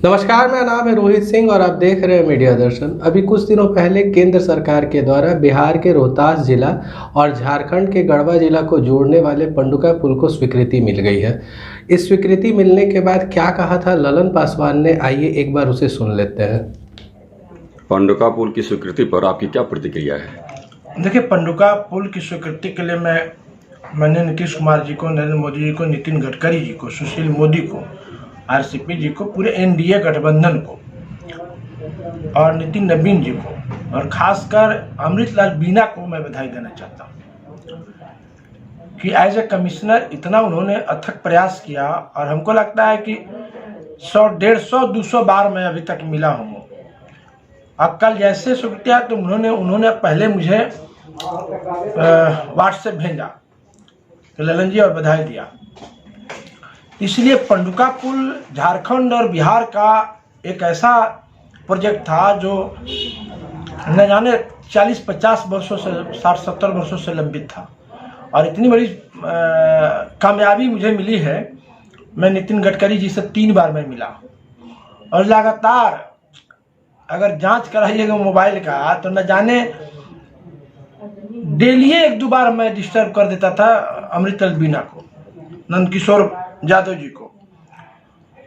नमस्कार, मेरा नाम है रोहित सिंह और आप देख रहे हैं मीडिया दर्शन। अभी कुछ दिनों पहले केंद्र सरकार के द्वारा बिहार के रोहतास जिला और झारखंड के गढ़वा जिला को जोड़ने वाले पंडुका पुल को स्वीकृति मिल गई है। इस स्वीकृति मिलने के बाद क्या कहा था ललन पासवान ने, आइए एक बार उसे सुन लेते हैं। पंडुका पुल की स्वीकृति पर आपकी क्या प्रतिक्रिया है? देखिए, पंडुका पुल की स्वीकृति के लिए मैंने नीतीश कुमार जी को, नरेंद्र मोदी जी को, नितिन गडकरी जी को, सुशील मोदी को, आरसीपी जी को, पूरे एनडीए गठबंधन को और नितिन नवीन जी को और खासकर अमृतलाल बीना को मैं बधाई देना चाहता हूँ कि एज ए कमिश्नर इतना उन्होंने अथक प्रयास किया और हमको लगता है कि 100, 150, 200 बार मैं अभी तक मिला हूँ। अब कल जैसे स्वीकृति आया तो उन्होंने पहले मुझे व्हाट्सएप भेजा कि ललन जी और बधाई दिया। इसलिए पंडुका पुल झारखंड और बिहार का एक ऐसा प्रोजेक्ट था जो न जाने 40-50 वर्षों से, 60-70 वर्षों से लंबित था और इतनी बड़ी कामयाबी मुझे मिली है। मैं नितिन गडकरी जी से 3 बार मैं मिला और लगातार अगर जांच कराइएगा मोबाइल का तो न जाने डेली 1-2 बार मैं डिस्टर्ब कर देता था अमृतलाल बीना को, नंदकिशोर यादव जी को।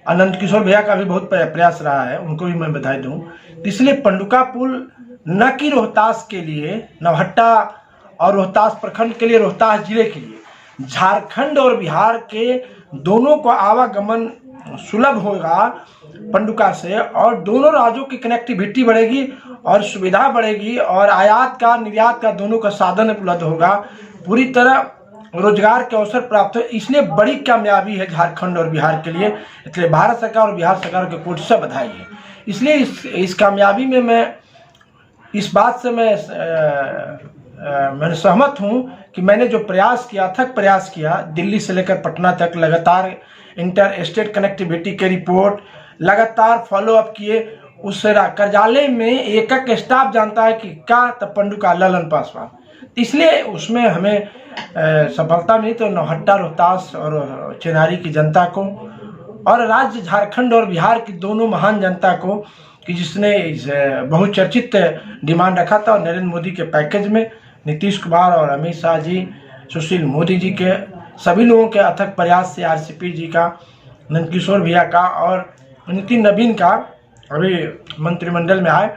अनंत किशोर भैया का भी बहुत प्रयास रहा है, उनको भी मैं बधाई दूं। इसलिए पंडुका पुल न कि रोहतास के लिए, नवहट्टा और रोहतास प्रखंड के लिए, रोहतास जिले के लिए, झारखंड और बिहार के दोनों को आवागमन सुलभ होगा पंडुका से और दोनों राज्यों की कनेक्टिविटी बढ़ेगी और सुविधा बढ़ेगी और आयात का, निर्यात का दोनों का साधन उपलब्ध होगा। पूरी तरह रोजगार के अवसर प्राप्त हो। इसलिए बड़ी कामयाबी है झारखंड और बिहार के लिए। इसलिए भारत सरकार और बिहार सरकार के कोटि से बधाई है। इसलिए इस कामयाबी में मैं इस बात से मैं सहमत हूं कि मैंने जो प्रयास किया, अथक प्रयास किया, दिल्ली से लेकर पटना तक लगातार इंटर स्टेट कनेक्टिविटी के रिपोर्ट लगातार फॉलो अप किए। उस कार्यालय में एक स्टाफ जानता है कि क्या तब पंडुका ललन पासवान। इसलिए उसमें हमें सफलता मिली। तो नौहट्टा, रोहतास और चेनारी की जनता को और राज्य झारखंड और बिहार की दोनों महान जनता को कि जिसने बहुचर्चित डिमांड रखा था और नरेंद्र मोदी के पैकेज में नीतीश कुमार और अमित शाह जी, सुशील मोदी जी के सभी लोगों के अथक प्रयास से, आरसीपी जी का, नंदकिशोर भैया का और नितिन नवीन का अभी मंत्रिमंडल में आए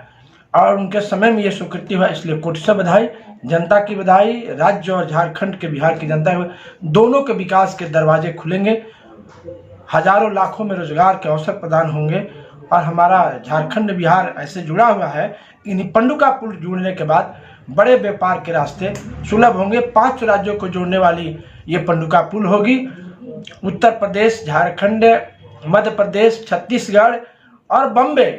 और उनके समय में ये स्वीकृति हुआ। इसलिए कोटि से बधाई, जनता की बधाई। राज्य और झारखंड के, बिहार की जनता के दोनों के विकास के दरवाजे खुलेंगे, हजारों लाखों में रोजगार के अवसर प्रदान होंगे और हमारा झारखंड बिहार ऐसे जुड़ा हुआ है। इन पंडुका पुल जुड़ने के बाद बड़े व्यापार के रास्ते सुलभ होंगे। 5 राज्यों को जोड़ने वाली ये पंडुका पुल होगी। उत्तर प्रदेश, झारखंड, मध्य प्रदेश, छत्तीसगढ़ और बम्बे,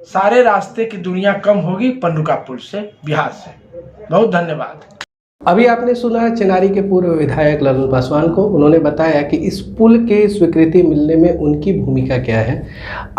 सारे रास्ते की दुनिया कम होगी पंडुका पुल से, बिहार से। बहुत धन्यवाद। अभी आपने सुना है चेनारी के पूर्व विधायक ललन पासवान को। उन्होंने बताया कि इस पुल के स्वीकृति मिलने में उनकी भूमिका क्या है।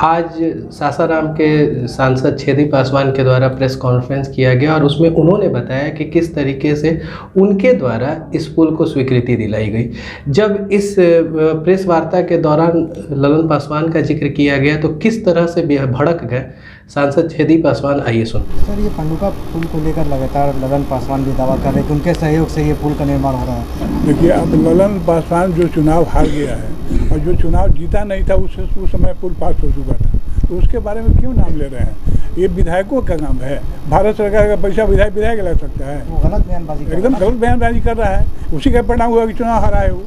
आज सासाराम के सांसद छेदी पासवान के द्वारा प्रेस कॉन्फ्रेंस किया गया और उसमें उन्होंने बताया कि किस तरीके से उनके द्वारा इस पुल को स्वीकृति दिलाई गई। जब इस प्रेस वार्ता के दौरान ललन पासवान का जिक्र किया गया तो किस तरह से भड़क गए सांसद छेदी पासवान, आइए सुन। सर, ये पंडुका पुल को लेकर लगातार ललन पासवान भी दावा कर रहे हैं कि उनके सहयोग से ये पुल का निर्माण हो रहा है। देखिए, अब ललन पासवान जो चुनाव हार गया है और जो चुनाव जीता नहीं था उस समय पुल पास हो चुका था, तो उसके बारे में क्यों नाम ले रहे हैं? ये विधायकों का काम है। भारत सरकार का पैसा विधायक लग सकता है। वो गलत बयानबाजी, एकदम गलत बयानबाजी कर रहा है। उसी का परिणाम हुआ कि चुनाव हारा है। वो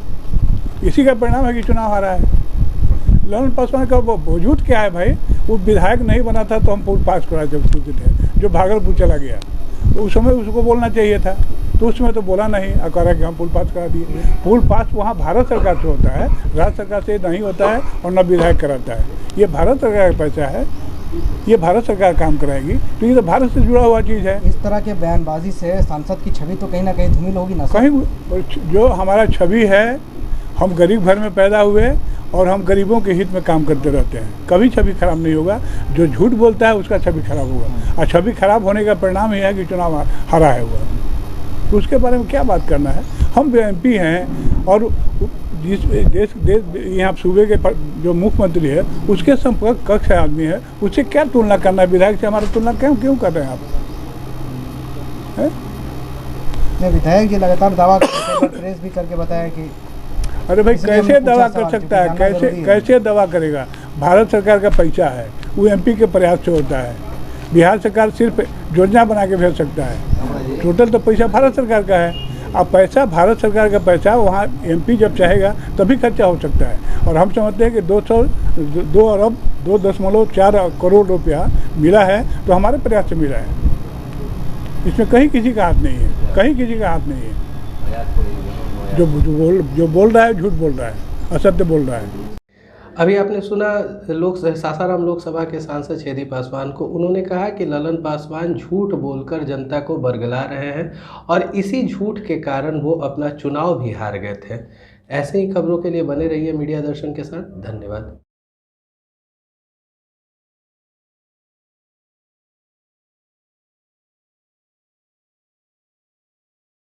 इसी का परिणाम है कि चुनाव हारा है। ललन पासवान का वो वजूद क्या है भाई? वो विधायक नहीं बना था तो हम पुल पास करा सकते थे। जो भागलपुर चला गया तो उस समय उसको बोलना चाहिए था, तो उसमें तो बोला नहीं और कह रहा कि हम पुल पास करा दिए। पुल पास वहाँ भारत सरकार से होता है, राज्य सरकार से नहीं होता है और न विधायक कराता है। ये भारत सरकार का पैसा है, ये भारत सरकार काम कराएगी, तो ये तो भारत से जुड़ा हुआ चीज़ है। इस तरह के बयानबाजी से सांसद की छवि तो कहीं ना कहीं धूमिल होगी ना। कहीं जो हमारा छवि है, हम गरीब घर में पैदा हुए और हम गरीबों के हित में काम करते रहते हैं। कभी छवि खराब नहीं होगा। जो झूठ बोलता है उसका छवि खराब होगा और छवि खराब होने का परिणाम यह है कि चुनाव हारा है हुआ। तो उसके बारे में क्या बात करना है? हम MP हैं और जिस देश यहाँ सूबे के जो मुख्यमंत्री है उसके संपर्क कक्ष आदमी है, उससे क्या तुलना करना है? विधायक से हमारा तुलना क्यों कर रहे हैं आप? नहीं, विधायक जी लगातार दावा प्रेस भी करके बताया कि अरे भाई इसलिए कैसे हमने दावा पूछा कर सवाल, सकता है? क्योंकि जानना जरूरी है। कैसे दावा करेगा? भारत सरकार का पैसा है, वो एमपी के प्रयास से होता है। बिहार सरकार सिर्फ योजना बना के भेज सकता है, टोटल तो पैसा भारत सरकार का है। अब पैसा भारत सरकार का पैसा वहाँ एमपी जब चाहेगा तभी खर्चा हो सकता है। और हम समझते हैं कि 2 अरब 2.4 करोड़ रुपया मिला है तो हमारे प्रयास से मिला है। इसमें कहीं किसी का हाथ नहीं है, कहीं किसी का हाथ नहीं है। जो बोल रहा है झूठ बोल रहा है, असत्य बोल रहा है। अभी आपने सुना सासाराम लोकसभा के सांसद छेदी पासवान को। उन्होंने कहा कि ललन पासवान झूठ बोलकर जनता को बरगला रहे हैं और इसी झूठ के कारण वो अपना चुनाव भी हार गए थे। ऐसे ही खबरों के लिए बने रहिए मीडिया दर्शन के साथ। धन्यवाद।